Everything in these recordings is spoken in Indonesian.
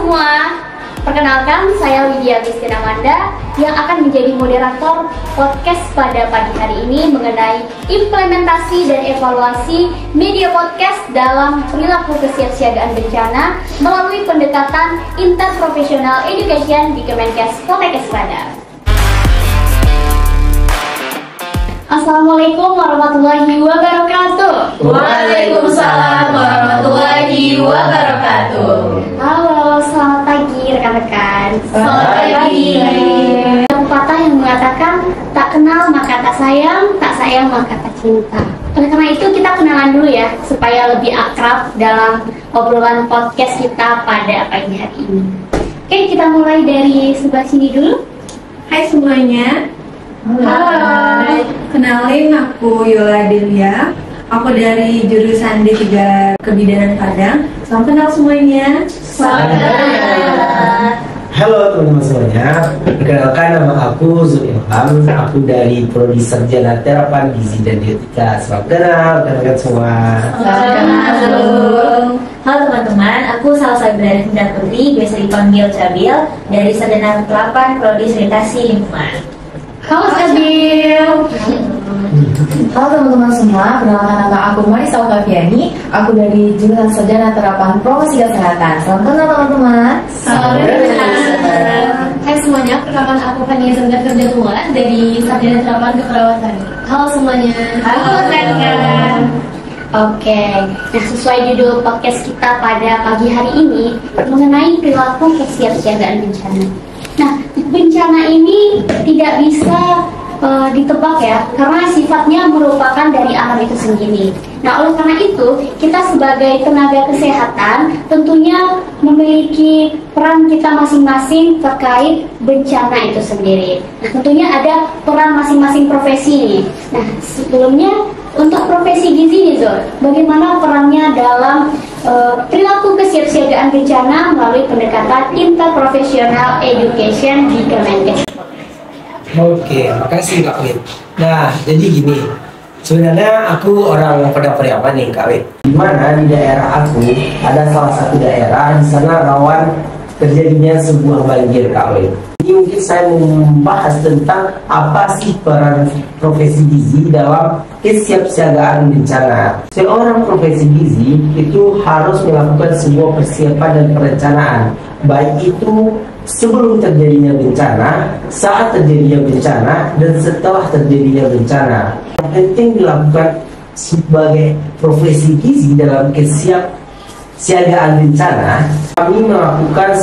semua, perkenalkan saya Widya Agustina Amanda yang akan menjadi moderator podcast pada pagi hari ini mengenai implementasi dan evaluasi media podcast dalam perilaku kesiapsiagaan bencana melalui pendekatan interprofessional education di Kemenkes Poltekkes Padang. Assalamualaikum warahmatullahi wabarakatuh. Waalaikumsalam warahmatullahi wabarakatuh. Halo, selamat pagi rekan-rekan. Selamat pagi. Pepatah yang mengatakan tak kenal maka tak sayang maka tak cinta. Oleh karena itu kita kenalan dulu ya supaya lebih akrab dalam obrolan podcast kita pada pagi hari ini. Oke, kita mulai dari sebelah sini dulu. Hai semuanya. Halo. Kenalin, aku Yola Delia. Aku dari jurusan D3 Kebidanan Padang. Salam kenal semuanya. Salam kenal. Halo teman-teman semuanya, perkenalkan nama aku Zul Ilham. Aku dari Prodi Sarjana Terapan Gizi dan Dietika. Salam kenal rekan-rekan semua. Salam kenal. Halo teman-teman, aku Salsa Ibrahim Indah Putri, biasa dipanggil Cabil, dari Sarjana 8 Prodi Sanitasi Lingkungan. Halo Sabil. Halo teman-teman semua, perkenalkan nama aku Marisa Okaviani. Aku dari jurusan Sarjana Terapan Promosi Kesehatan. Salam kenal teman-teman. Salam kenal. Hai semuanya, perkenalkan aku Fania Zandar Kerja Tua dari Sarjana Terapan Keperawatan. Halo semuanya. Halo rekan. Oke, nah sesuai judul podcast kita pada pagi hari ini mengenai perilaku kesiapsiagaan bencana. Nah, bencana ini tidak bisa ditebak ya, karena sifatnya merupakan dari alam itu sendiri. Nah, oleh karena itu, kita sebagai tenaga kesehatan tentunya memiliki peran kita masing-masing terkait bencana itu sendiri. Nah, tentunya ada peran masing-masing profesi nih. Nah, sebelumnya untuk profesi gizi nih Zul, bagaimana perannya dalam perilaku kesiapsiagaan bencana melalui pendekatan interprofessional education di Kemenkes? Oke, makasih Kak Wid. Nah, jadi gini, sebenarnya aku orang Padang Pariaman nih Kak Wid. Dimana di daerah aku ada salah satu daerah di sana rawan terjadinya sebuah banjir Kak Wid. Ini mungkin saya mau membahas tentang apa sih peran profesi gizi dalam kesiapsiagaan bencana. Seorang profesi gizi itu harus melakukan sebuah persiapan dan perencanaan, baik itu sebelum terjadinya bencana, saat terjadinya bencana, dan setelah terjadinya bencana. Yang penting dilakukan sebagai profesi gizi dalam kesiapsiagaan bencana, kami melakukan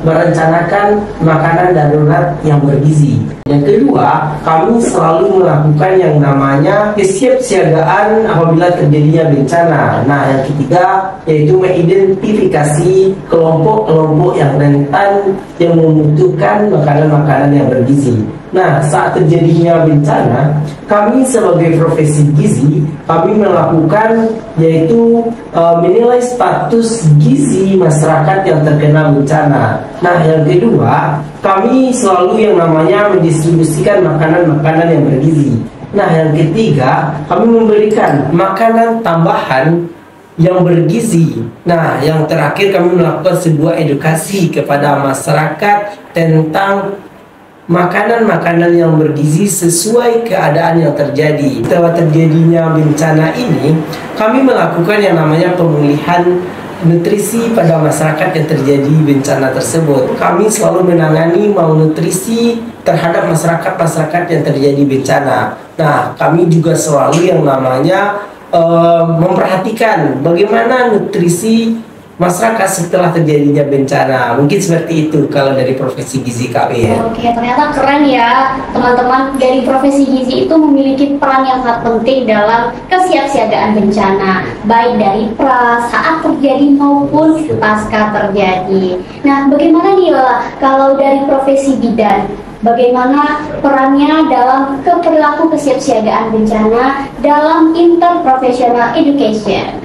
merencanakan makanan darurat yang bergizi. Yang kedua, kami selalu melakukan yang namanya kesiapsiagaan apabila terjadinya bencana. Nah, yang ketiga yaitu mengidentifikasi kelompok-kelompok yang rentan yang membutuhkan makanan-makanan yang bergizi. Nah, saat terjadinya bencana, kami sebagai profesi gizi, kami melakukan yaitu menilai status gizi masyarakat yang terkena bencana. Nah, yang kedua, kami selalu yang namanya mendistribusikan makanan-makanan yang bergizi. Nah, yang ketiga, kami memberikan makanan tambahan yang bergizi. Nah, yang terakhir kami melakukan sebuah edukasi kepada masyarakat tentang makanan-makanan yang bergizi sesuai keadaan yang terjadi. Setelah terjadinya bencana ini, kami melakukan yang namanya pemulihan nutrisi pada masyarakat yang terjadi bencana tersebut. Kami selalu menangani malnutrisi terhadap masyarakat yang terjadi bencana. Nah, kami juga selalu yang namanya memperhatikan bagaimana nutrisi masyarakat setelah terjadinya bencana. Mungkin seperti itu kalau dari profesi gizi kami ya. Oke, ternyata keren ya teman-teman. Dari profesi gizi itu memiliki peran yang sangat penting dalam kesiapsiagaan bencana, baik dari pra, saat terjadi maupun pasca terjadi. Nah, bagaimana nih Yola kalau dari profesi bidan? Bagaimana perannya dalam perilaku kesiapsiagaan bencana dalam interprofessional education?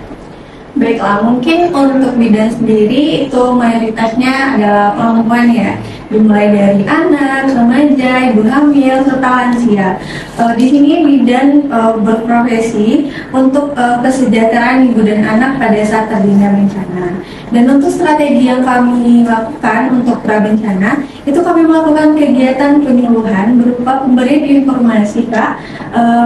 Baiklah, mungkin untuk bidan sendiri itu mayoritasnya adalah perempuan ya, dimulai dari anak, remaja, ibu hamil, serta para lansia. Di sini bidan berprofesi untuk kesejahteraan ibu dan anak pada saat terjadinya bencana. Dan untuk strategi yang kami lakukan untuk pra-bencana, itu kami melakukan kegiatan penyuluhan berupa pemberian informasi Kak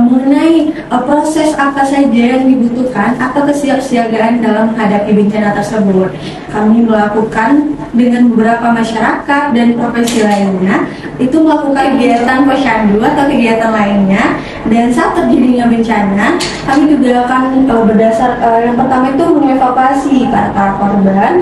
mengenai proses apa saja yang dibutuhkan atau kesiapsiagaan dalam menghadapi bencana tersebut. Kami melakukan dengan beberapa masyarakat dan profesi lainnya, itu melakukan kegiatan posyandu atau kegiatan lainnya. Dan saat terjadinya bencana, kami juga akan berdasar yang pertama itu mengevakuasi para korban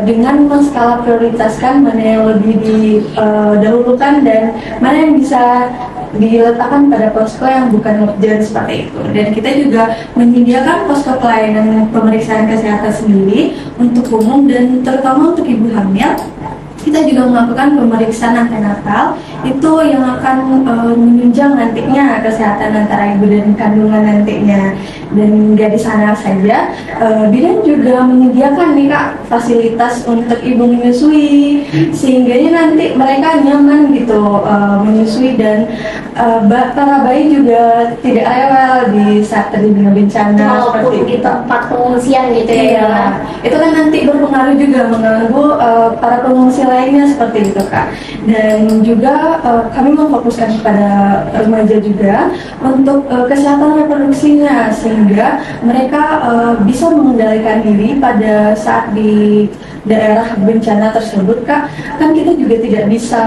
dengan menskala prioritaskan mana yang lebih didahulukan dan mana yang bisa diletakkan pada posko yang bukan urgent seperti itu. Dan kita juga menyediakan posko pelayanan pemeriksaan kesehatan sendiri untuk umum dan terutama untuk ibu hamil. Kita juga melakukan pemeriksaan antenatal itu yang akan menunjang nantinya kesehatan antara ibu dan kandungan nantinya. Dan nggak di sana saja, bidan juga menyediakan nih Kak fasilitas untuk ibu menyusui sehingga nanti mereka nyaman gitu menyusui dan para bayi juga tidak rewel di saat terjadinya bencana seperti di itu. tempat pengungsian gitu ya. Iya, itu kan nanti berpengaruh juga mengganggu para pengungsi lainnya seperti itu Kak. Dan juga kami memfokuskan kepada remaja juga untuk kesehatan reproduksinya sehingga mereka bisa mengendalikan diri pada saat di daerah bencana tersebut Kak. Kan kita juga tidak bisa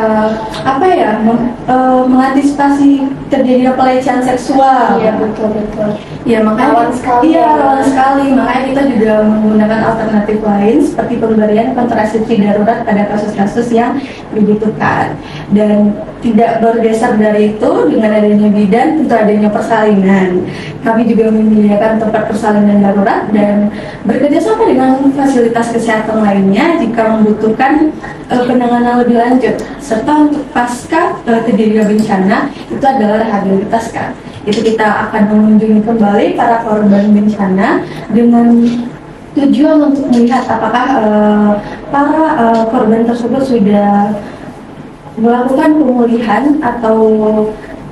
mengantisipasi terjadinya pelecehan seksual. Iya betul. Ya makanya rawan sekali. Makanya kita juga menggunakan alternatif lain seperti pemberian kontrasepsi darurat pada kasus-kasus yang dibutuhkan. Dan tidak bergeser dari itu, dengan adanya bidan tentu adanya persalinan. Kami juga menyediakan tempat persalinan darurat dan bekerjasama dengan fasilitas kesehatan lainnya jika membutuhkan penanganan lebih lanjut. Serta untuk pasca terjadinya bencana itu adalah rehabilitas Kak. Itu kita akan mengunjungi kembali para korban bencana dengan tujuan untuk melihat apakah para korban tersebut sudah melakukan pemulihan atau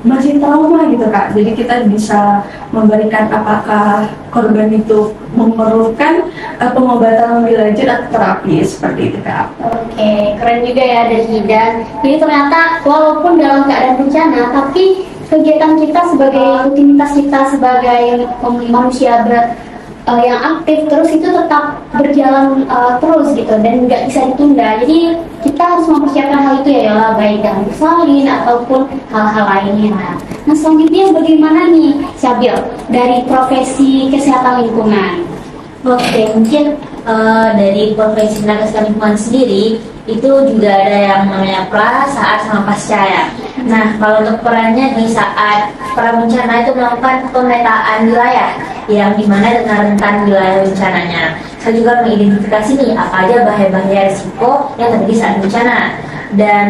masih trauma gitu Kak. Jadi kita bisa memberikan apakah korban itu memerlukan pengobatan lebih lanjut atau terapi seperti itu Kak. Oke, keren juga ya dari bidan. Jadi ternyata walaupun dalam keadaan bencana, tapi kegiatan kita sebagai rutinitas kita sebagai manusia yang aktif terus itu tetap berjalan terus gitu dan nggak bisa ditunda. Jadi kita harus mempersiapkan hal itu ya Yola, baik dengan bersalin ataupun hal-hal lainnya. Nah selanjutnya bagaimana nih Syabil dari profesi kesehatan lingkungan? Oke, mungkin dari profesi tenaga kesehatan lingkungan sendiri itu juga ada yang namanya pra, saat, sama pasca ya. Nah, kalau untuk perannya di saat pra bencana itu melakukan pemetaan wilayah yang dimana dengan rentan wilayah bencananya. Saya juga mengidentifikasi nih apa aja bahaya-bahaya risiko yang terjadi saat bencana. Dan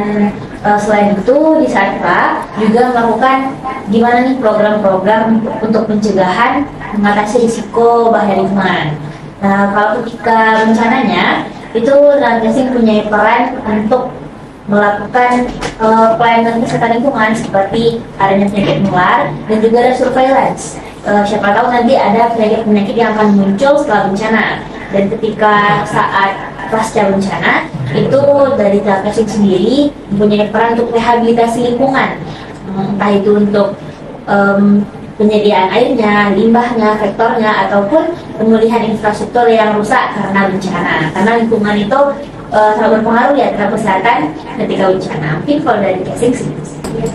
selain itu di saat pra juga melakukan gimana nih program-program untuk pencegahan mengatasi risiko bahaya lingkungan. Nah, kalau ketika bencananya itu Landesing punya peran untuk melakukan pelayanan kesehatan lingkungan seperti adanya penyakit menular dan juga ada surveillance. Siapa tahu nanti ada penyakit-penyakit yang akan muncul setelah bencana. Dan ketika saat pasca bencana itu dari Landesing sendiri mempunyai peran untuk rehabilitasi lingkungan, entah itu untuk penyediaan airnya, limbahnya, vektornya, ataupun pemulihan infrastruktur yang rusak karena bencana. Karena lingkungan itu sangat berpengaruh ya terhadap kesehatan ketika bencana. Mungkin kalau dari casing sih.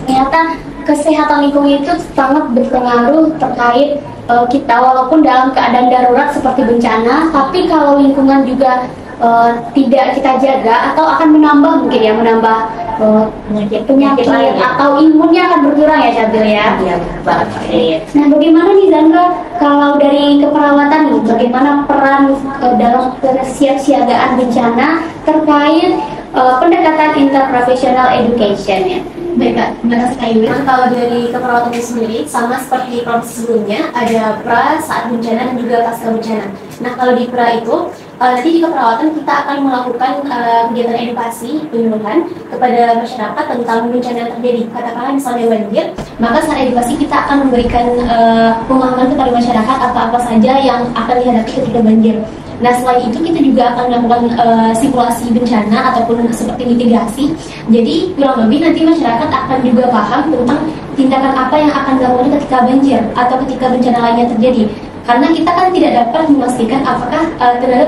Ternyata kesehatan lingkungan itu sangat berpengaruh terkait kita walaupun dalam keadaan darurat seperti bencana, tapi kalau lingkungan juga tidak kita jaga atau akan menambah mungkin ya penyakit atau imunnya akan berkurang ya Syabil ya. Iya benar banget. Nah bagaimana nih Zandra kalau dari keperawatan nih bagaimana peran dalam kesiapsiagaan bencana terkait pendekatan interprofessional education ya? Baik Kak, terima kasih Kak Iwin. Kalau dari keperawatan itu sendiri, sama seperti profesi sebelumnya, ada pra, saat bencana, dan juga pasca bencana. Nah kalau di pra itu, nanti di keperawatan kita akan melakukan kegiatan edukasi penyuluhan kepada masyarakat tentang bencana yang terjadi. Katakanlah misalnya banjir, maka saat edukasi kita akan memberikan pemahaman kepada masyarakat apa saja yang akan dihadapi ketika banjir. Nah, selain itu kita juga akan melakukan simulasi bencana ataupun seperti mitigasi. Jadi kurang lebih nanti masyarakat akan juga paham tentang tindakan apa yang akan dilakukan ketika banjir atau ketika bencana lainnya terjadi. Karena kita kan tidak dapat memastikan apakah tenaga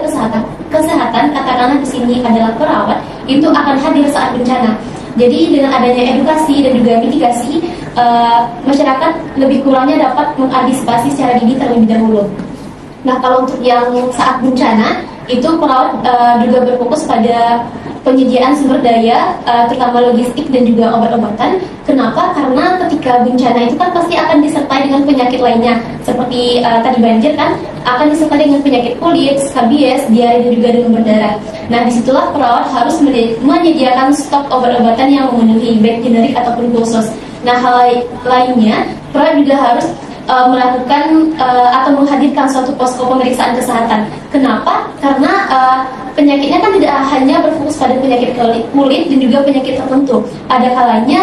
kesehatan katakanlah di sini adalah perawat itu akan hadir saat bencana. Jadi dengan adanya edukasi dan juga mitigasi, masyarakat lebih kurangnya dapat mengantisipasi secara dini terlebih dahulu. Nah, kalau untuk yang saat bencana itu perawat juga berfokus pada penyediaan sumber daya, terutama logistik dan juga obat-obatan. Kenapa? Karena ketika bencana itu kan pasti akan disertai dengan penyakit lainnya, seperti tadi banjir kan akan disertai dengan penyakit kulit, skabies, diare dan juga demam berdarah. Nah, disitulah perawat harus menyediakan stok obat-obatan yang memenuhi baik generik ataupun khusus. Nah, hal lainnya perawat juga harus melakukan atau menghadirkan suatu posko pemeriksaan kesehatan. Kenapa? Karena penyakitnya kan tidak hanya berfokus pada penyakit kulit dan juga penyakit tertentu. Ada kalanya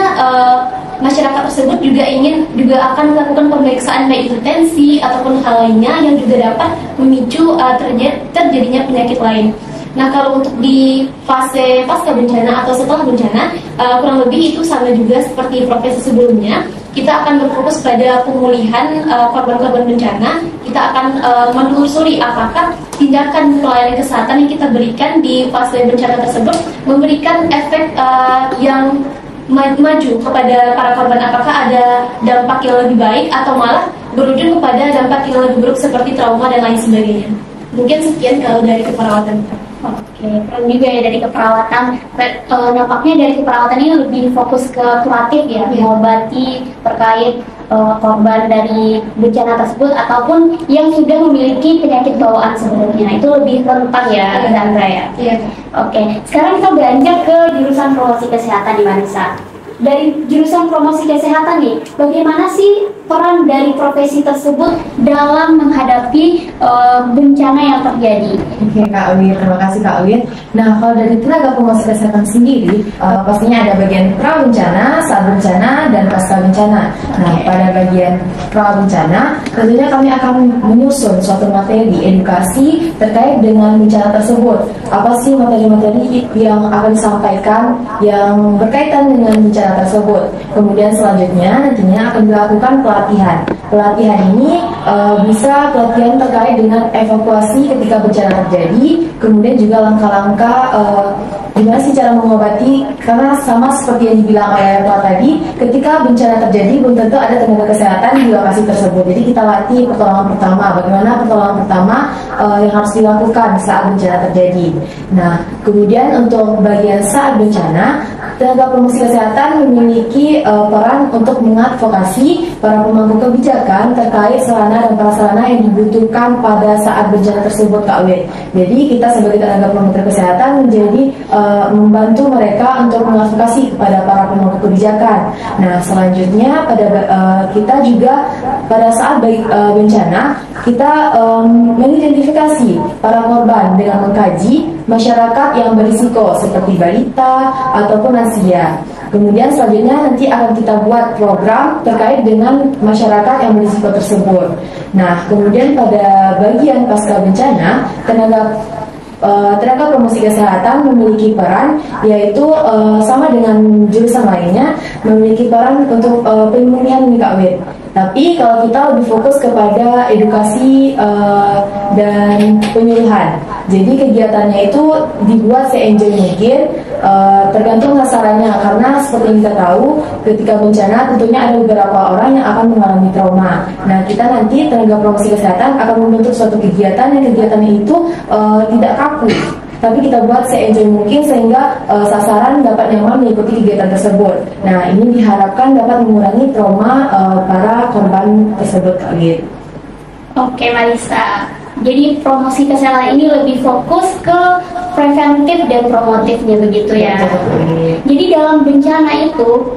masyarakat tersebut juga akan melakukan pemeriksaan baik itu tensi ataupun hal lainnya yang juga dapat memicu terjadinya penyakit lain. Nah, kalau untuk di fase pasca bencana atau setelah bencana, kurang lebih itu sama juga seperti profesi sebelumnya. Kita akan berfokus pada pemulihan korban-korban bencana. Kita akan menelusuri apakah tindakan pelayanan kesehatan yang kita berikan di fase bencana tersebut memberikan efek yang maju kepada para korban. Apakah ada dampak yang lebih baik atau malah berujung kepada dampak yang lebih buruk seperti trauma dan lain sebagainya. Mungkin sekian kalau dari keperawatan. Oke, keren juga ya dari keperawatan. Nampaknya dari keperawatan ini lebih fokus ke kuratif ya, mengobati terkait korban dari bencana tersebut ataupun yang sudah memiliki penyakit bawaan sebelumnya. Itu lebih rentan ya, Sandra ya. Iya. Oke, sekarang kita beranjak ke jurusan promosi kesehatan di Marisa. Dari jurusan promosi kesehatan nih, bagaimana sih peran dari profesi tersebut dalam menghadapi bencana yang terjadi? Oke Kak Win, terima kasih Kak Win. Nah, kalau dari tenaga promosi kesehatan sendiri, pastinya ada bagian pra bencana, saat bencana, dan pasca bencana. Nah, pada bagian pra bencana, tentunya kami akan menyusun suatu materi edukasi terkait dengan bencana tersebut. Apa sih materi-materi yang akan disampaikan yang berkaitan dengan bencana tersebut. Kemudian selanjutnya nantinya akan dilakukan pelatihan. Pelatihan ini bisa pelatihan terkait dengan evakuasi ketika bencana terjadi, kemudian juga langkah-langkah gimana sih cara mengobati, karena sama seperti yang dibilang oleh Pak tadi, ketika bencana terjadi belum tentu ada tenaga kesehatan di lokasi tersebut. Jadi kita latih pertolongan pertama, bagaimana pertolongan pertama yang harus dilakukan saat bencana terjadi. Nah, kemudian untuk bagian saat bencana, tenaga promosi kesehatan memiliki peran untuk mengadvokasi para pemangku kebijakan terkait sarana dan prasarana yang dibutuhkan pada saat bencana tersebut, Kak Win. Jadi kita sebagai tenaga promosi kesehatan menjadi membantu mereka untuk mengadvokasi kepada para pemangku kebijakan. Nah, selanjutnya kita juga pada saat bencana kita mengidentifikasi para korban dengan mengkaji masyarakat yang berisiko seperti balita ataupun lansia. Kemudian selanjutnya nanti akan kita buat program terkait dengan masyarakat yang berisiko tersebut. Nah, kemudian pada bagian pasca bencana, tenaga promosi kesehatan memiliki peran, yaitu sama dengan jurusan lainnya, memiliki peran untuk pemulihan nih Kak Win. Tapi kalau kita lebih fokus kepada edukasi dan penyuluhan. Jadi kegiatannya itu dibuat se-enjoy mungkin, tergantung sasarannya. Karena seperti yang kita tahu, ketika bencana tentunya ada beberapa orang yang akan mengalami trauma. Nah, kita nanti tenaga promosi kesehatan akan membentuk suatu kegiatan yang kegiatannya itu tidak kaku, tapi kita buat se-enjoy mungkin sehingga sasaran dapat nyaman mengikuti kegiatan tersebut. Nah, ini diharapkan dapat mengurangi trauma para korban tersebut, Kak Git. Oke, Marisa. Jadi promosi kesehatan ini lebih fokus ke preventif dan promotifnya begitu ya. Jadi dalam bencana itu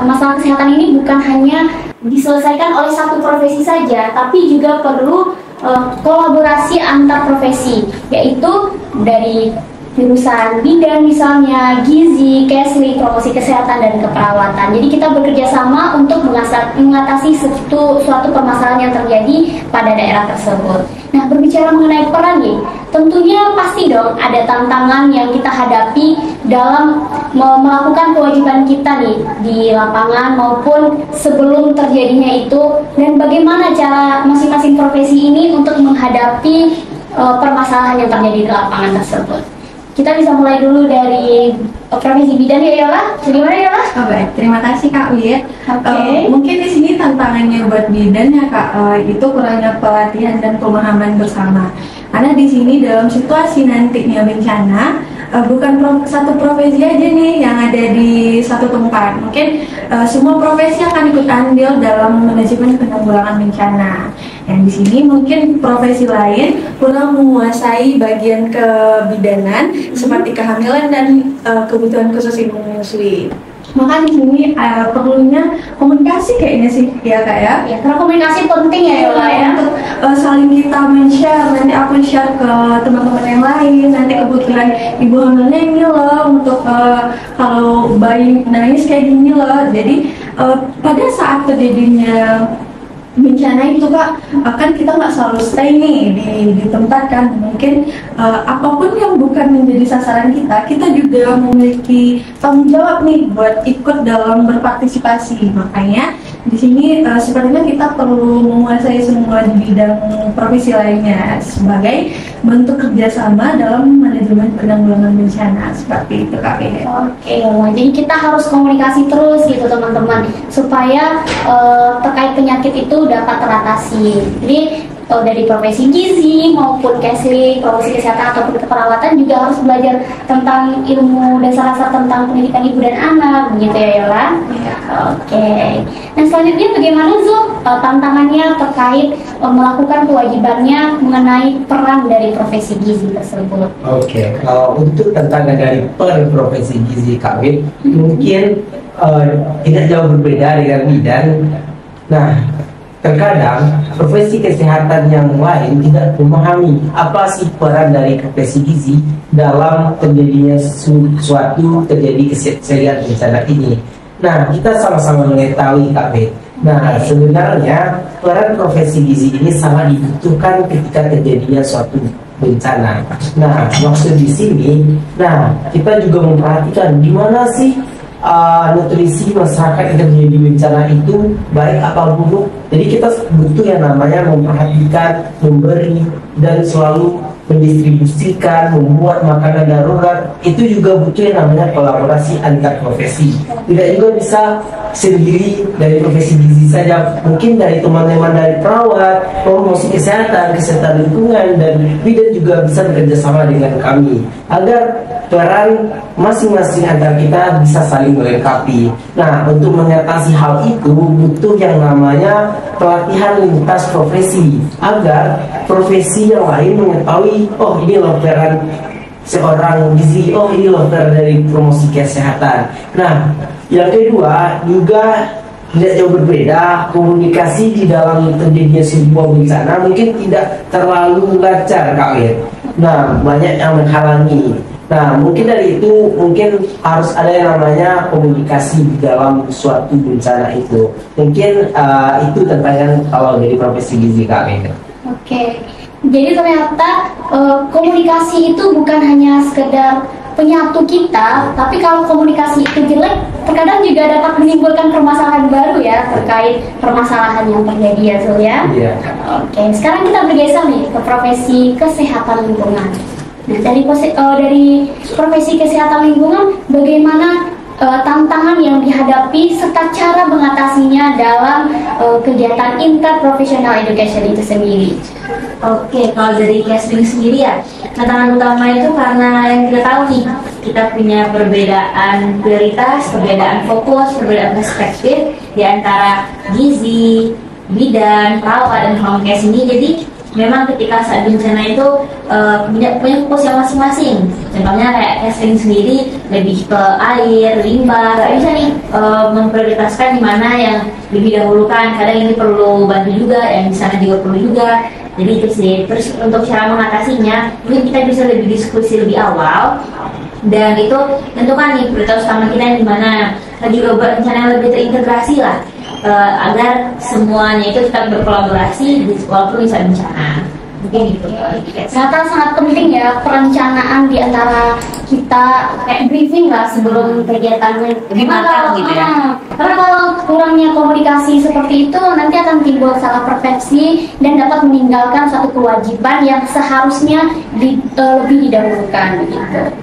masalah kesehatan ini bukan hanya diselesaikan oleh satu profesi saja, tapi juga perlu kolaborasi antar profesi, yaitu dari jurusan bidan misalnya, gizi, kesli, promosi kesehatan dan keperawatan. Jadi kita bekerja sama untuk mengatasi suatu permasalahan yang terjadi pada daerah tersebut. Nah, berbicara mengenai peran nih, tentunya pasti dong ada tantangan yang kita hadapi dalam melakukan kewajiban kita nih di lapangan maupun sebelum terjadinya itu, dan bagaimana cara masing-masing profesi ini untuk menghadapi permasalahan yang terjadi di lapangan tersebut. Kita bisa mulai dulu dari profesi bidan ya Yola. Gimana Yola? Oh, baik, terima kasih Kak Wit. Mungkin di sini tantangannya buat bidan ya Kak, itu kurangnya pelatihan dan pemahaman bersama. Karena di sini dalam situasi nantinya bencana, bukan satu profesi aja nih yang ada di satu tempat. Mungkin semua profesi akan ikut andil dalam manajemen penanggulangan bencana. Yang di sini mungkin profesi lain kurang menguasai bagian kebidanan seperti kehamilan dan kebutuhan khusus ibu menyusui. Maka di sini perlunya komunikasi kayaknya sih ya Kak ya. Ya, karena komunikasi penting ya Yola ya. Untuk saling kita men-share, nanti aku share ke teman-teman yang lain. Nanti kebetulan ibu hamilnya ini loh, untuk kalau bayi nangis kayak gini loh. Jadi pada saat terjadinya bencana itu Kak, kan kita nggak selalu stay nih di tempat kan. Mungkin apapun yang bukan menjadi sasaran kita juga memiliki tanggung jawab nih buat ikut dalam berpartisipasi. Makanya di sini sepertinya kita perlu menguasai semua di bidang profesi lainnya sebagai bentuk kerjasama dalam manajemen penanggulangan bencana, seperti itu Kak. Oke, jadi kita harus komunikasi terus gitu teman-teman, supaya terkait penyakit itu dapat teratasi. Jadi dari profesi gizi maupun kesli, promosi kesehatan ataupun keperawatan juga harus belajar tentang ilmu dasar-dasar tentang pendidikan ibu dan anak, begitu ya Yola? Oke. Nah, selanjutnya bagaimana Zul tantangannya terkait melakukan kewajibannya mengenai peran dari profesi gizi tersebut? Oke, kalau untuk tantangan dari per profesi gizi kami mungkin tidak jauh berbeda dengan bidan. Nah, terkadang profesi kesehatan yang lain tidak memahami apa sih peran dari profesi gizi dalam terjadinya suatu terjadi kejadian bencana ini. Nah, kita sama-sama mengetahui Kak Bet. Nah, sebenarnya peran profesi gizi ini sangat dibutuhkan ketika terjadinya suatu bencana. Nah, maksud di sini, kita juga memperhatikan di mana sih nutrisi masyarakat yang terjadi bencana itu baik apa buruk. Jadi kita butuh yang namanya memperhatikan, memberi, dan selalu mendistribusikan, membuat makanan darurat. Itu juga butuh yang namanya kolaborasi antar profesi. Tidak juga bisa sendiri dari profesi gizi saja. Mungkin dari teman-teman dari perawat, promosi kesehatan lingkungan, dan bidan juga bisa bekerja sama dengan kami agar peran masing-masing antar kita bisa saling melengkapi. Nah, untuk mengatasi hal itu butuh yang namanya pelatihan lintas profesi agar profesi yang lain mengetahui, oh ini loh peran seorang gizi, oh ini loh peran dari promosi kesehatan. Nah, yang kedua juga tidak jauh berbeda, komunikasi di dalam terjadinya sebuah bencana mungkin tidak terlalu lancar Kak Wir. Nah, banyak yang menghalangi. Nah, mungkin dari itu mungkin harus ada yang namanya komunikasi di dalam suatu bencana itu. Mungkin itu tantangan kalau dari profesi gizi kami. Oke, jadi ternyata komunikasi itu bukan hanya sekedar penyatu kita, tapi kalau komunikasi itu jelek, terkadang juga dapat menimbulkan permasalahan baru ya terkait permasalahan yang terjadi ya Zul ya. Iya. Oke, sekarang kita bergeser nih ke profesi kesehatan lingkungan. Nah, dari profesi kesehatan lingkungan, bagaimana tantangan yang dihadapi serta cara mengatasinya dalam kegiatan interprofessional education itu sendiri? Oke, kalau dari casting sendiri ya, tantangan utama itu karena yang kita tahu nih, kita punya perbedaan prioritas, perbedaan fokus, perbedaan perspektif di antara gizi, bidan, perawat, dan home-care ini. Jadi memang ketika saat bencana itu punya fokus yang masing-masing. Contohnya kayak casting sendiri lebih ke air, limbah, nggak bisa nih memprioritaskan di mana yang lebih dahulukan. Kadang ini perlu bantu juga, yang di sana juga perlu juga. Jadi itu sih. Terus untuk cara mengatasinya, mungkin kita bisa lebih diskusi lebih awal. Dan itu tentukan nih prioritas utama kita di mana. Dan juga berencana yang lebih terintegrasi lah, agar semuanya itu tetap berkolaborasi walaupun bisa bencana. Mungkin gitu. Sangat penting ya perencanaan di antara kita, kayak briefing lah sebelum kegiatannya. Lebih matang gitu ya. Karena kalau kurangnya komunikasi seperti itu nanti akan timbul salah persepsi dan dapat meninggalkan satu kewajiban yang seharusnya lebih didahulukan gitu.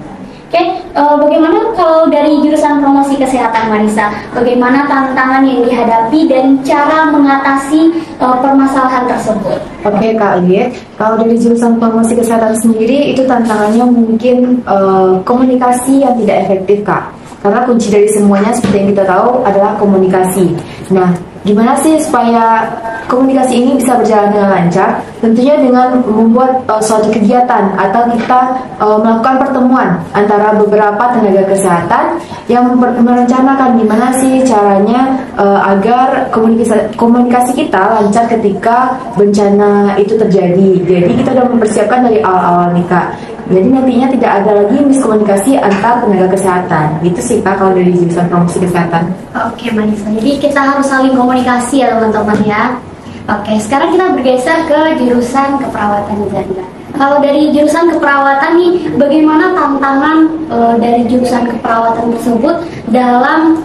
Oke, bagaimana kalau dari jurusan promosi kesehatan Marisa? Bagaimana tantangan yang dihadapi dan cara mengatasi permasalahan tersebut? Oke Kak Liet, kalau dari jurusan promosi kesehatan sendiri itu tantangannya mungkin komunikasi yang tidak efektif Kak. Karena kunci dari semuanya seperti yang kita tahu adalah komunikasi. Nah, gimana sih supaya komunikasi ini bisa berjalan dengan lancar? Tentunya dengan membuat suatu kegiatan atau kita melakukan pertemuan antara beberapa tenaga kesehatan yang merencanakan gimana sih caranya agar komunikasi kita lancar ketika bencana itu terjadi. Jadi kita sudah mempersiapkan dari awal-awal nih Kak. Jadi nantinya tidak ada lagi miskomunikasi antar tenaga kesehatan. Gitu sih Kak kalau dari jurusan promosi kesehatan. Oke Marisa, jadi kita harus saling komunikasi ya teman-teman ya. Oke, sekarang kita bergeser ke jurusan keperawatan janda. Kalau dari jurusan keperawatan nih, bagaimana tantangan dari jurusan keperawatan tersebut dalam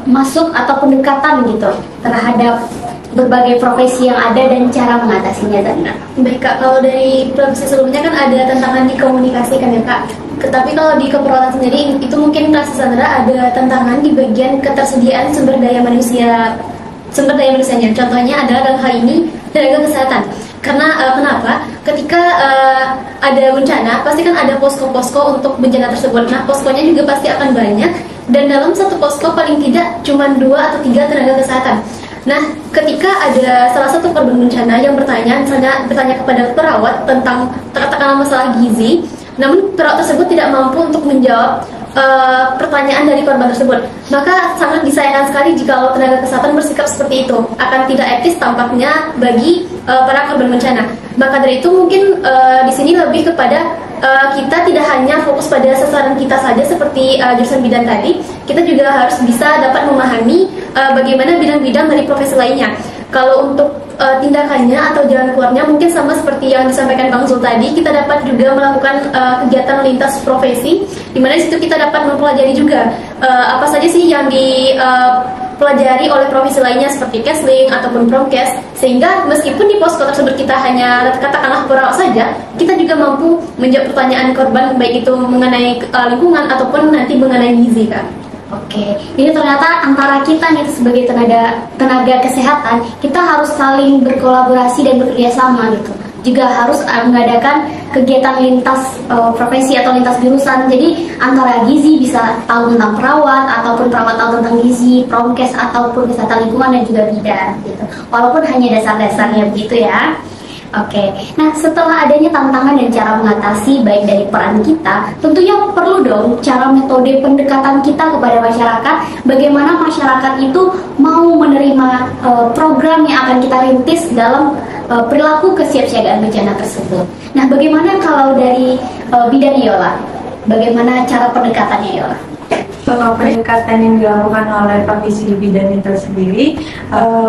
masuk atau pendekatan gitu terhadap berbagai profesi yang ada dan cara mengatasinya Zandra? Baik Kak, kalau dari profesi sebelumnya kan ada tantangan di komunikasi kan ya Kak. Tetapi kalau di keperawatan sendiri itu mungkin Kak Sandra ada tantangan di bagian ketersediaan sumber daya manusianya. Contohnya adalah dalam hal ini tenaga kesehatan. Karena kenapa? Ketika ada bencana, pasti kan ada posko-posko untuk bencana tersebut. Nah, poskonya juga pasti akan banyak. Dan dalam satu posko paling tidak cuma 2 atau 3 tenaga kesehatan. Nah, ketika ada salah satu korban bencana yang bertanya kepada perawat tentang katakanlah masalah gizi, namun perawat tersebut tidak mampu untuk menjawab pertanyaan dari korban tersebut, maka sangat disayangkan sekali jika tenaga kesehatan bersikap seperti itu. Akan tidak etis tampaknya bagi para korban bencana. Maka dari itu mungkin di sini lebih kepada kita tidak hanya fokus pada sasaran kita saja seperti jurusan bidan tadi, kita juga harus bisa dapat memahami bagaimana bidang-bidang dari profesi lainnya. Kalau untuk tindakannya atau jalan keluarnya mungkin sama seperti yang disampaikan Bang Zul tadi, kita dapat juga melakukan kegiatan lintas profesi, di mana di situ kita dapat mempelajari juga apa saja sih yang dipelajari oleh profesi lainnya seperti Kesling ataupun Promkes, sehingga meskipun di posko tersebut kita hanya katakanlah perawat saja, kita juga mampu menjawab pertanyaan korban baik itu mengenai lingkungan ataupun nanti mengenai gizi Kak. Oke, jadi ternyata antara kita nih sebagai tenaga kesehatan, kita harus saling berkolaborasi dan bekerja sama gitu. Juga harus mengadakan kegiatan lintas profesi atau lintas jurusan. Jadi antara gizi bisa tahu tentang perawat, ataupun perawat tahu tentang gizi, promkes ataupun kesehatan lingkungan dan juga bidan gitu. Walaupun hanya dasar-dasarnya begitu ya. Oke, nah setelah adanya tantangan dan cara mengatasi baik dari peran kita, tentunya perlu dong cara metode pendekatan kita kepada masyarakat. Bagaimana masyarakat itu mau menerima program yang akan kita rintis dalam perilaku kesiapsiagaan bencana tersebut. Nah, bagaimana kalau dari bidan Yola? Bagaimana cara pendekatannya Yola? Kalau pendekatan yang dilakukan oleh Provisi Bidan itu sendiri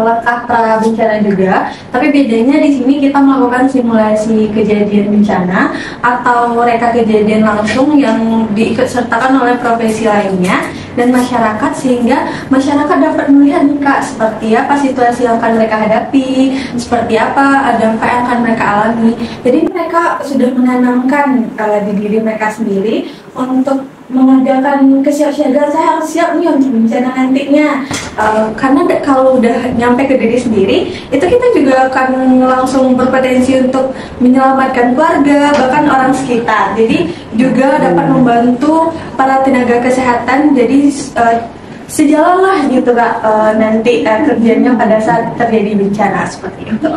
letak pra bencana juga, tapi bedanya di sini kita melakukan simulasi kejadian bencana atau reka kejadian langsung yang diikutsertakan oleh profesi lainnya dan masyarakat, sehingga masyarakat dapat melihat nih Kak, seperti apa situasi yang akan mereka hadapi, seperti apa dampak yang akan mereka alami. Jadi mereka sudah menanamkan di diri mereka sendiri untuk mengadakan kesiapsiagaan. Saya harus siap nih untuk bencana nantinya, karena kalau udah nyampe ke diri sendiri itu kita juga akan langsung berpotensi untuk menyelamatkan keluarga bahkan orang sekitar. Jadi juga dapat membantu para tenaga kesehatan, jadi sejalan lah gitu Kak nanti kerjanya pada saat terjadi bencana seperti itu.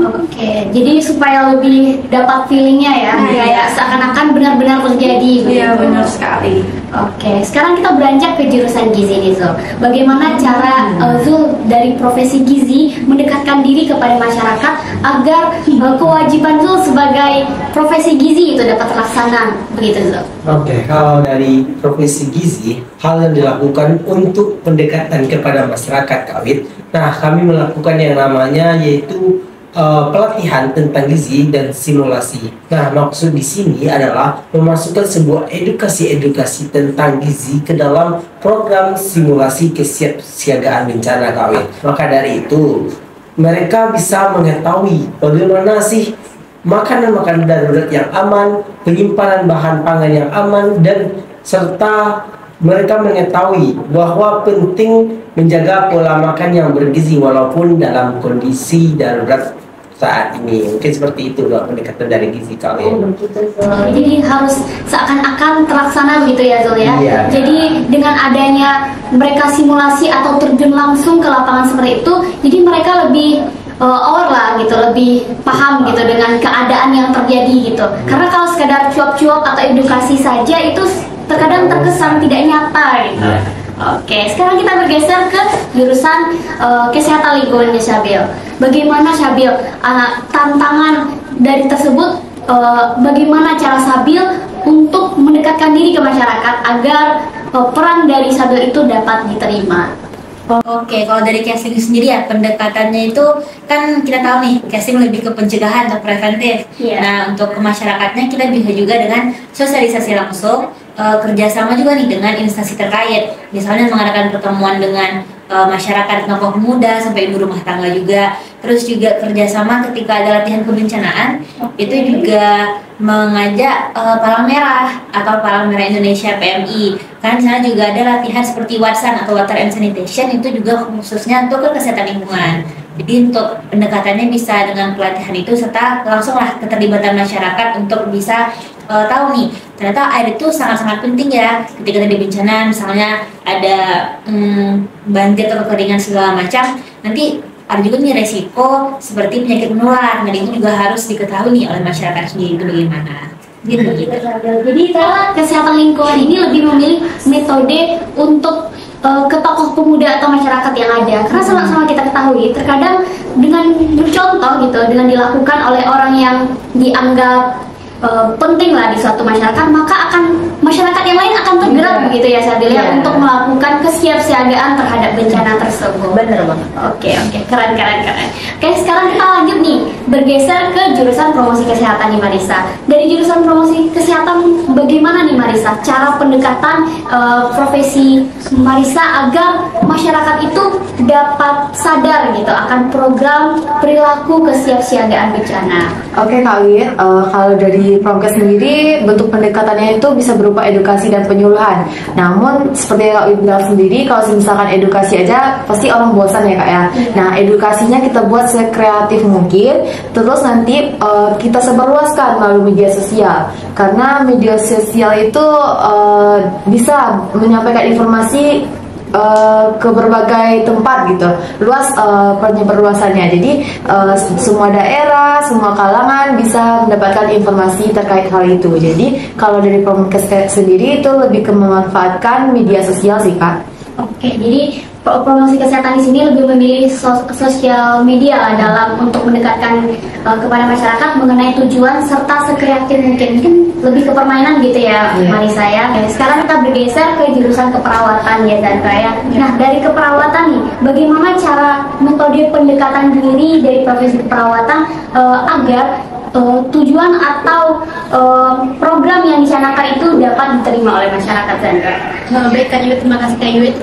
Oke, jadi supaya lebih dapat feelingnya ya, kayak seakan-akan benar-benar terjadi. Iya benar sekali. Oke, sekarang kita beranjak ke jurusan gizi nih Zul. Bagaimana cara Zul dari profesi gizi mendekatkan diri kepada masyarakat agar kewajiban Zul sebagai profesi gizi itu dapat terlaksana, begitu Zul? Oke, kalau dari profesi gizi, hal yang dilakukan untuk pendekatan kepada masyarakat Kawit, nah kami melakukan yang namanya yaitu pelatihan tentang gizi dan simulasi. Nah, maksud di sini adalah memasukkan sebuah edukasi tentang gizi ke dalam program simulasi kesiapsiagaan bencana Kawit. Maka dari itu, mereka bisa mengetahui bagaimana sih makanan-makanan darurat yang aman, penyimpanan bahan pangan yang aman, dan serta mereka mengetahui bahwa penting menjaga pola makan yang bergizi walaupun dalam kondisi darurat saat ini. Mungkin seperti itu loh pendekatan dari gizi kalian. Jadi harus seakan-akan terlaksana gitu ya Zul ya. Iya. Jadi dengan adanya mereka simulasi atau terjun langsung ke lapangan seperti itu, jadi mereka lebih aware lah gitu, lebih paham gitu dengan keadaan yang terjadi gitu. Karena kalau sekadar cuap-cuap atau edukasi saja itu terkadang terkesan tidak nyata gitu. Oke, sekarang kita bergeser ke jurusan kesehatan lingkungan ya Syabil. Bagaimana Syabil tantangan dari tersebut, bagaimana cara Syabil untuk mendekatkan diri ke masyarakat agar peran dari Syabil itu dapat diterima? Oke, kalau dari casting sendiri ya pendekatannya itu kan kita tahu nih casting lebih ke pencegahan atau preventif. Iya. Nah untuk ke masyarakatnya kita bisa juga dengan sosialisasi langsung, kerjasama juga nih dengan instansi terkait, misalnya mengadakan pertemuan dengan masyarakat, tokoh muda sampai ibu rumah tangga juga. Terus juga kerjasama ketika ada latihan kebencanaan, itu juga mengajak Palang Merah atau Palang Merah Indonesia PMI. Karena di sana juga ada latihan seperti Watsan atau Water and Sanitation, itu juga khususnya untuk kesehatan lingkungan. Jadi untuk pendekatannya bisa dengan pelatihan itu serta langsunglah keterlibatan masyarakat untuk bisa tahu nih ternyata air itu sangat-sangat penting ya ketika terjadi bencana, misalnya ada banjir atau kekeringan segala macam, nanti ada juga nih resiko seperti penyakit menular. Nah itu juga harus diketahui nih oleh masyarakat sendiri itu bagaimana. Gitu. Jadi kalau kesehatan lingkungan ini lebih memilih metode untuk ke tokoh pemuda atau masyarakat yang ada, karena sama-sama kita ketahui terkadang dengan bercontoh gitu, dengan dilakukan oleh orang yang dianggap penting lah di suatu masyarakat, maka masyarakat yang lain akan tergerak begitu ya Syabil ya, untuk melakukan kesiapsiagaan terhadap bencana tersebut. Bener banget. Oke, keren. Oke, sekarang kita lanjut nih, bergeser ke jurusan promosi kesehatan nih Marisa. Dari jurusan promosi kesehatan, bagaimana nih Marisa cara pendekatan profesi Marisa agar masyarakat itu dapat sadar gitu akan program perilaku kesiapsiagaan bencana? Oke Kak Win, kalau dari Promkes sendiri bentuk pendekatannya itu bisa berupa edukasi dan penyuluhan. Namun seperti Kak Win bilang sendiri, kalau misalkan edukasi aja pasti orang bosan ya Kak ya. Nah edukasinya kita buat sekreatif mungkin, terus nanti kita sebarluaskan melalui media sosial. Karena media sosial itu bisa menyampaikan informasi ke berbagai tempat gitu, luas penyebarluasannya. Jadi semua daerah, semua kalangan bisa mendapatkan informasi terkait hal itu. Jadi kalau dari Promkes sendiri itu lebih ke memanfaatkan media sosial sih Kak. Oke, jadi promosi kesehatan di sini lebih memilih sosial media lah dalam untuk mendekatkan kepada masyarakat mengenai tujuan serta sekreatif mungkin lebih ke permainan gitu ya Marisa ya. Sekarang kita bergeser ke jurusan keperawatan ya Zandra ya. Nah dari keperawatan nih, bagaimana cara metode pendekatan diri dari profesi keperawatan agar tujuan atau program yang dicanangkan itu dapat diterima oleh masyarakat Zandra? Baik Kak Yuyut, terima kasih Kak Yuyut.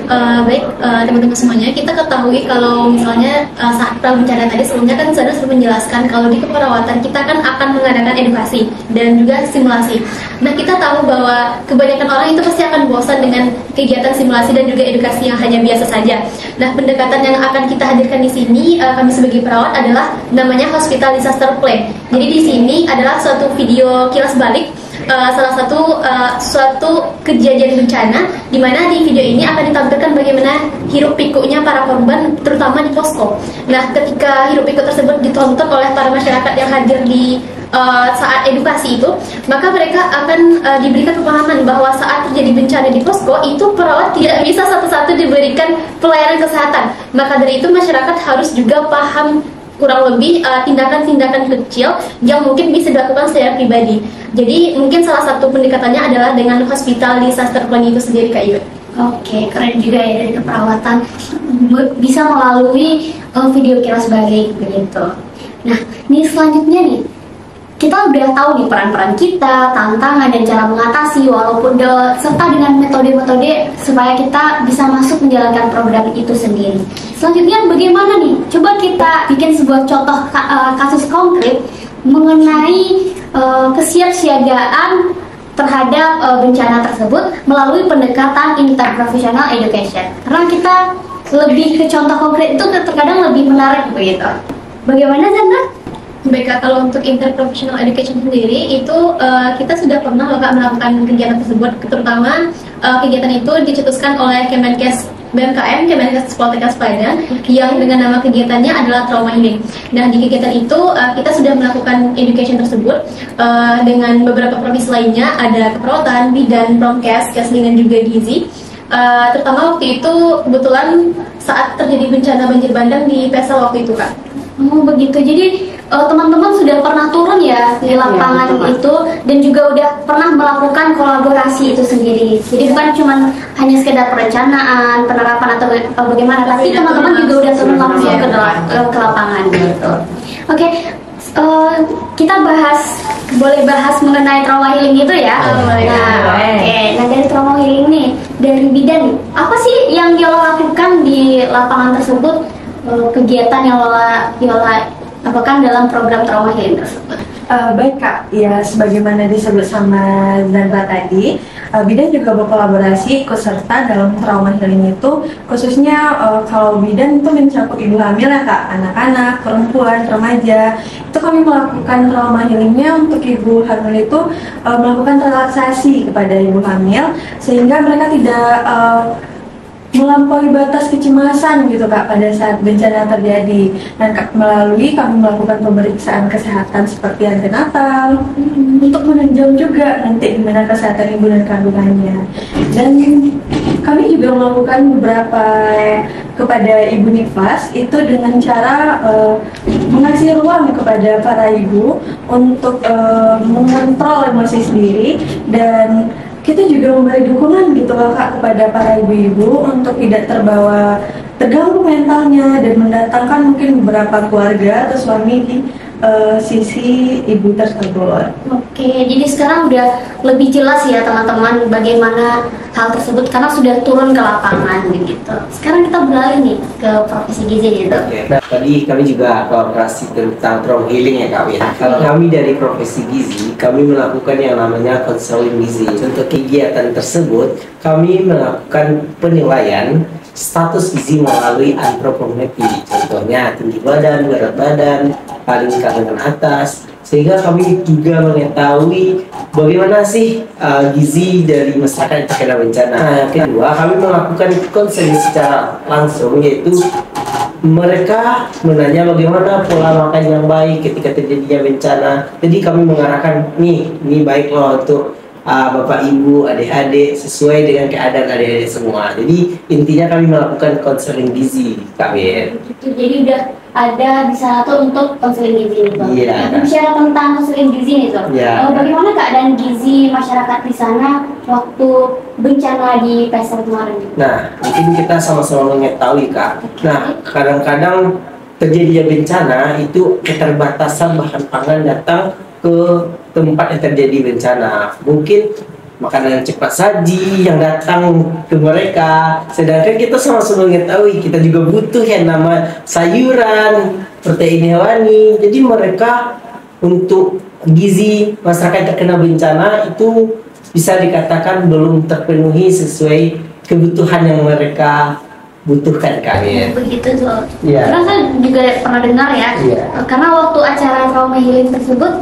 Baik teman-teman semuanya, kita ketahui kalau misalnya saat prabencana tadi sebelumnya kan Sandra sudah menjelaskan kalau di keperawatan kita kan akan mengadakan edukasi dan juga simulasi. Nah kita tahu bahwa kebanyakan orang itu pasti akan bosan dengan kegiatan simulasi dan juga edukasi yang hanya biasa saja. Nah pendekatan yang akan kita hadirkan di sini kami sebagai perawat adalah namanya Hospital Disaster Play. Jadi di sini adalah suatu video kilas balik salah satu suatu kejadian bencana, di mana di video ini akan ditampilkan bagaimana hiruk pikuknya para korban terutama di posko. Nah ketika hiruk pikuk tersebut ditonton oleh para masyarakat yang hadir di saat edukasi itu, maka mereka akan diberikan pemahaman bahwa saat terjadi bencana di posko itu perawat tidak bisa satu-satu diberikan pelayanan kesehatan. Maka dari itu masyarakat harus juga paham kurang lebih tindakan-tindakan kecil yang mungkin bisa dilakukan secara pribadi. Jadi mungkin salah satu pendekatannya adalah dengan hospital disaster plan itu sendiri, Kak Iwe. Oke, keren juga ya dari keperawatan bisa melalui video kilas balik begitu. Nah, ini selanjutnya nih, kita udah tahu nih peran-peran kita, tantangan dan cara mengatasi walaupun serta dengan metode-metode supaya kita bisa masuk menjalankan program itu sendiri. Selanjutnya bagaimana nih? Coba kita bikin sebuah contoh kasus konkret mengenai kesiapsiagaan terhadap bencana tersebut melalui pendekatan interprofessional education. Karena kita lebih ke contoh konkret itu terkadang lebih menarik begitu. Bagaimana Zandra? Baik, Kak, kalau untuk interprofessional education sendiri itu kita sudah pernah loh, Kak, melakukan kegiatan tersebut, terutama kegiatan itu dicetuskan oleh Kemenkes BMKM, Kemenkes Poltekkes Padang, yang dengan nama kegiatannya adalah Trauma Healing. Nah, di kegiatan itu kita sudah melakukan education tersebut dengan beberapa provinsi lainnya, ada keperawatan, bidan, promkes, kesling, dan juga gizi. Terutama waktu itu kebetulan saat terjadi bencana banjir bandang di Pesel waktu itu, Kak. Oh begitu, jadi teman-teman sudah pernah turun ya di lapangan itu dan juga udah pernah melakukan kolaborasi itu sendiri. Jadi bukan cuma hanya sekedar perencanaan, penerapan atau bagaimana, tapi teman-teman juga udah turun langsung ke lapangan gitu. Oke, kita boleh bahas mengenai trauma healing itu ya. Nah dari trauma healing nih, dari bidan nih, apa sih yang Yola lakukan di lapangan tersebut? Kegiatan yang Yola lakukan dalam program trauma healing tersebut? Baik Kak, ya sebagaimana disebut sama Zandra tadi, bidan juga berkolaborasi ikut serta dalam trauma healing itu, khususnya kalau bidan itu mencakup ibu hamil ya Kak, anak-anak, perempuan, remaja. Itu kami melakukan trauma healingnya untuk ibu hamil itu melakukan relaksasi kepada ibu hamil sehingga mereka tidak melampaui batas kecemasan gitu Kak pada saat bencana terjadi. Dan melalui kami melakukan pemeriksaan kesehatan seperti antenatal untuk menunjang juga nanti gimana kesehatan ibu dan kandungannya. Dan kami juga melakukan beberapa kepada ibu nifas itu dengan cara mengasih ruang kepada para ibu untuk mengontrol emosi sendiri, dan kita juga memberi dukungan gitu loh Kak kepada para ibu-ibu untuk tidak terganggu mentalnya dan mendatangkan mungkin beberapa keluarga atau suami di sisi ibu tersebut. Oke, jadi sekarang udah lebih jelas ya teman-teman bagaimana hal tersebut karena sudah turun ke lapangan gitu. Sekarang kita beralih nih ke profesi gizi gitu. Oke. Nah, tadi kami juga kolaborasi tentang trauma healing ya Kak Win. Kalau kami dari profesi gizi, kami melakukan yang namanya konseling gizi. Untuk kegiatan tersebut, kami melakukan penilaian status gizi melalui antropometri. Contohnya tinggi badan, berat badan, paling kandungan atas, sehingga kami juga mengetahui bagaimana sih gizi dari masyarakat yang terkena bencana. Nah, yang kedua, kami melakukan konseling secara langsung, yaitu mereka menanya bagaimana pola makan yang baik ketika terjadinya bencana. Jadi kami mengarahkan ini baik loh untuk bapak ibu, adik-adik sesuai dengan keadaan adik-adik semua. Jadi intinya kami melakukan konseling gizi, Kak Ben. Jadi udah ada di sana tuh untuk konseling gizi itu. Iya. Bicara tentang konseling gizi nih tuh. Iya. Bagaimana keadaan gizi masyarakat di sana waktu bencana di Pesel kemarin? Nah, mungkin kita sama-sama mengetahui Kak. Nah, kadang-kadang terjadinya bencana itu keterbatasan bahan pangan datang ke tempat yang terjadi bencana. Mungkin makanan cepat saji yang datang ke mereka, sedangkan kita sama-sama mengetahui kita juga butuh yang nama sayuran, protein hewani. Jadi mereka untuk gizi masyarakat yang terkena bencana itu bisa dikatakan belum terpenuhi sesuai kebutuhan yang mereka butuhkan kalian. Begitu tuh. Iya. Karena saya juga pernah dengar ya. Iya. Karena waktu acara trauma healing tersebut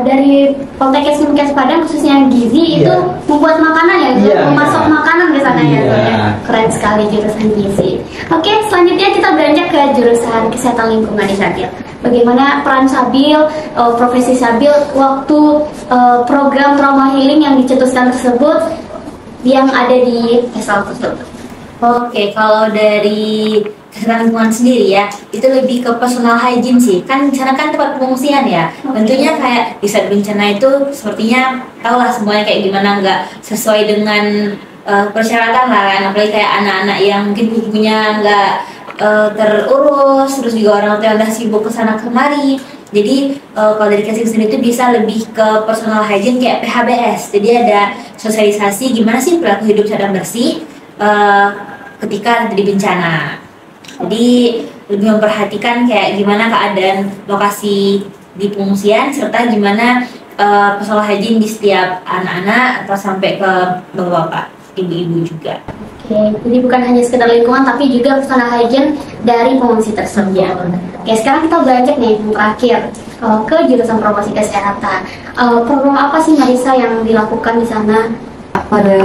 dari Poltekkes Kemenkes Padang khususnya gizi itu membuat makanan ya, Iya. memasak makanan di sana ya, Iya. tuh ya. Keren sekali jurusan gizi. Oke, selanjutnya kita kita beranjak ke jurusan kesehatan lingkungan nih Sabil. Bagaimana peran Sabil, profesi Sabil waktu program trauma healing yang dicetuskan tersebut yang ada di PESAL tersebut? Oke, kalau dari kesehatan lingkungan sendiri ya, itu lebih ke personal hygiene sih. Kan di sana kan tempat pengungsian ya. Tentunya kayak di saat bencana itu sepertinya tahulah semuanya kayak gimana, nggak sesuai dengan persyaratan lah kan. Apalagi kayak anak-anak yang mungkin ibunya nggak terurus, terus juga orang tua yang udah sibuk kesana kemari. Jadi kalau dari kasih sendiri itu bisa lebih ke personal hygiene kayak PHBS. Jadi ada sosialisasi gimana sih perilaku hidup sadar bersih ketika terjadi bencana. Jadi lebih memperhatikan kayak gimana keadaan lokasi di pengungsian serta gimana personal hygiene di setiap anak-anak atau sampai ke bapak-bapak, ibu-ibu juga. Oke, jadi bukan hanya sekedar lingkungan tapi juga personal hygiene dari pengungsi tersebut. Oke, sekarang kita beranjak nih yang terakhir ke jurusan promosi kesehatan. Program apa sih Marisa yang dilakukan di sana? Pada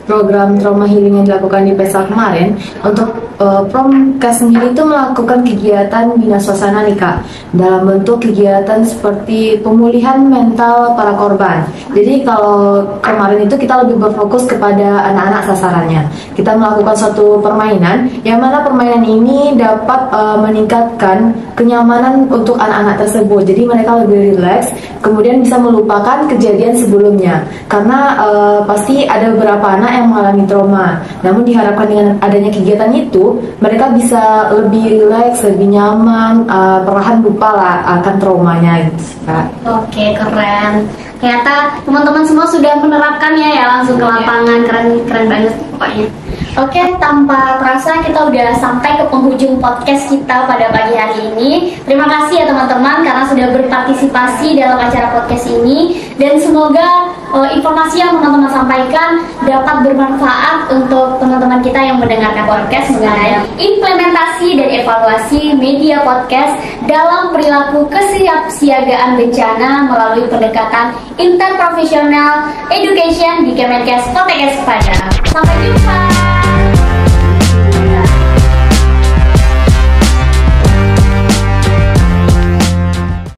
program trauma healing yang dilakukan di PESAL kemarin, untuk Promkes sendiri itu melakukan kegiatan bina suasana nih Kak, dalam bentuk kegiatan seperti pemulihan mental para korban. Jadi kalau kemarin itu kita lebih berfokus kepada anak-anak sasarannya. Kita melakukan suatu permainan yang mana permainan ini dapat meningkatkan kenyamanan untuk anak-anak tersebut. Jadi mereka lebih rileks, kemudian bisa melupakan kejadian sebelumnya. Karena pasti ada beberapa anak yang mengalami trauma. Namun diharapkan dengan adanya kegiatan itu, mereka bisa lebih rileks, lebih nyaman, perlahan lupa lah akan traumanya gitu, Kak. Oke, keren. Ternyata teman-teman semua sudah menerapkannya ya langsung ke lapangan. Keren banget pokoknya. Oke, tanpa terasa kita udah sampai ke penghujung podcast kita pada pagi hari ini. Terima kasih ya teman-teman karena sudah berpartisipasi dalam acara podcast ini. Dan semoga informasi yang teman-teman sampaikan dapat bermanfaat untuk teman-teman kita yang mendengarkan podcast mengenai implementasi dan evaluasi media podcast dalam perilaku kesiapsiagaan bencana melalui pendekatan interprofesional education di Kemenkes Poltekkes Padang. Sampai jumpa.